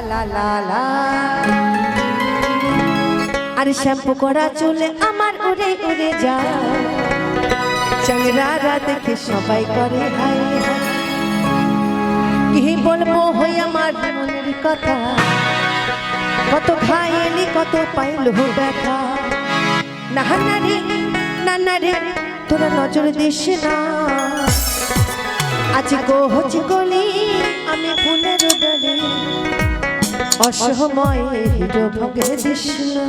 লা লা লা। আর শ্যাম্পু করা চুলে আমার উড়ে উড়ে যায়, চাংড়ারা দেখে সবাই করে হাই হাই। কি বলবো হই আমার মনের কথা, কত খাইলি কত পাইলু ব্যথা। না রে না রে তোরা নজর দিস না, আজ কোহচ গলি আমি ফুলের ডালি, অসময় হিরো ভগে দিস না।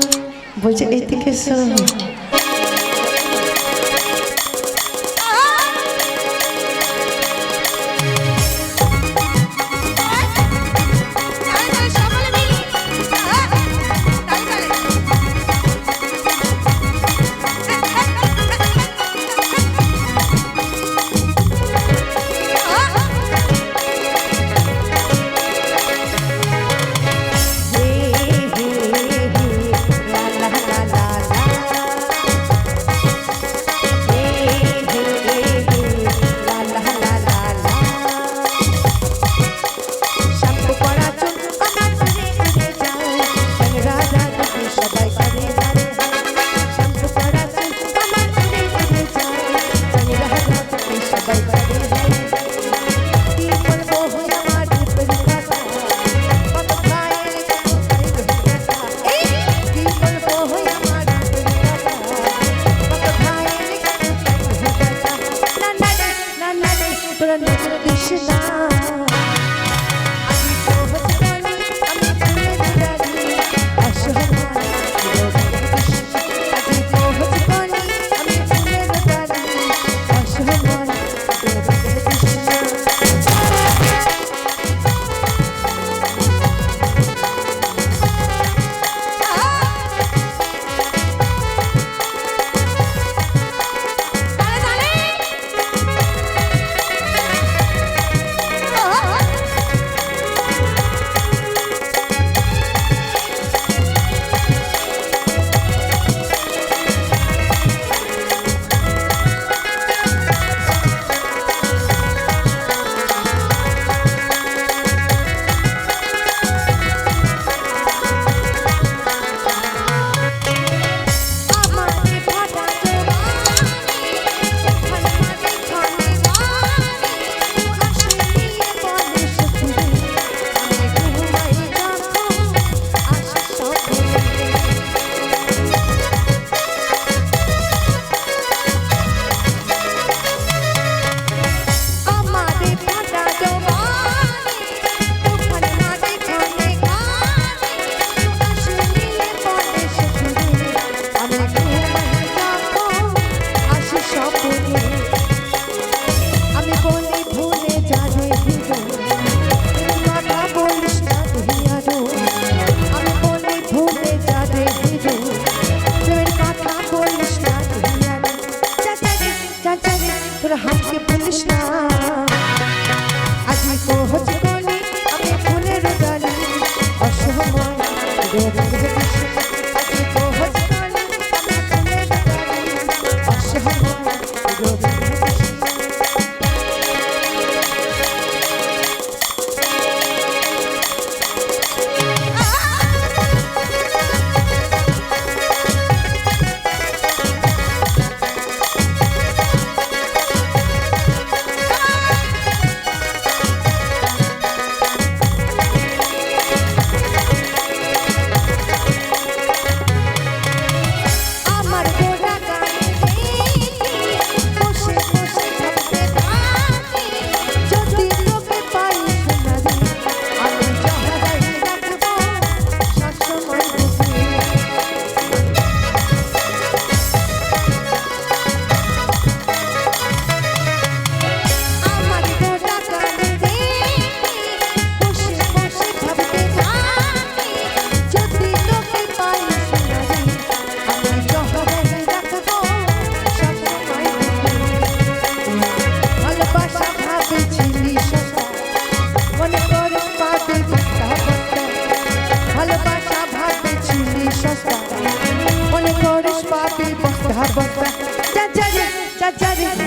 বলছে এদিকে শোন, হাতকে পুলিশ না, আজ কোহচ গলি আমি ফুলের ডালি, অসময়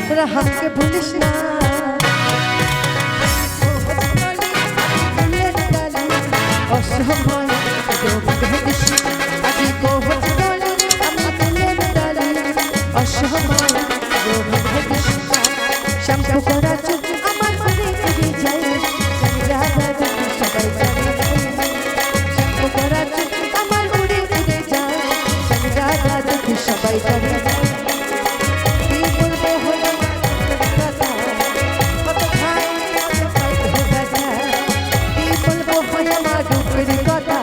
তোরা হাতকে ভুলিস না, অসময় শ্যাম্পু করা চুল আমার উড়ে উড়ে যায় জানি রাধা দেখি সবাই জানে শ্যাম্পু করা চুল আমার উড়ে উড়ে যায় জানি রাধা দেখি সবাই জানে কি বলবো হলো কথা কত খাই ব্যথা কি বলবো হয় আমার রূপের কথা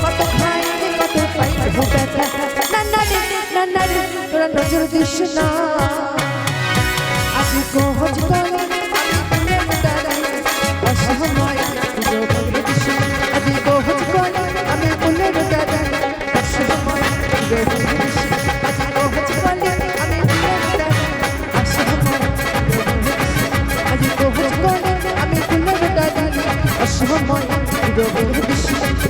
কত খাই কত পাই ব্যথা না রে তোরা নজর দিস না আজি কোহজ করে আমি ফুলের ডালি অসময় নজর দিস আজি কোহজ করে আমি ফুলের ডালি অসময় নজর দিস আজি কোহজ করে আমি ফুলের ডালি অসময় আজি কোহজ করে আমি ফুলের ডালি অসময় নজর দিস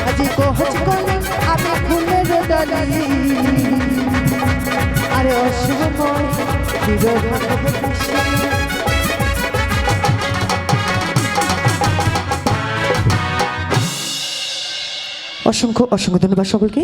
আজি কোহজ করে আমি ফুলের ডালি আরে অসময় অসংখ্য অসংখ্য ধন্যবাদ সকলকে।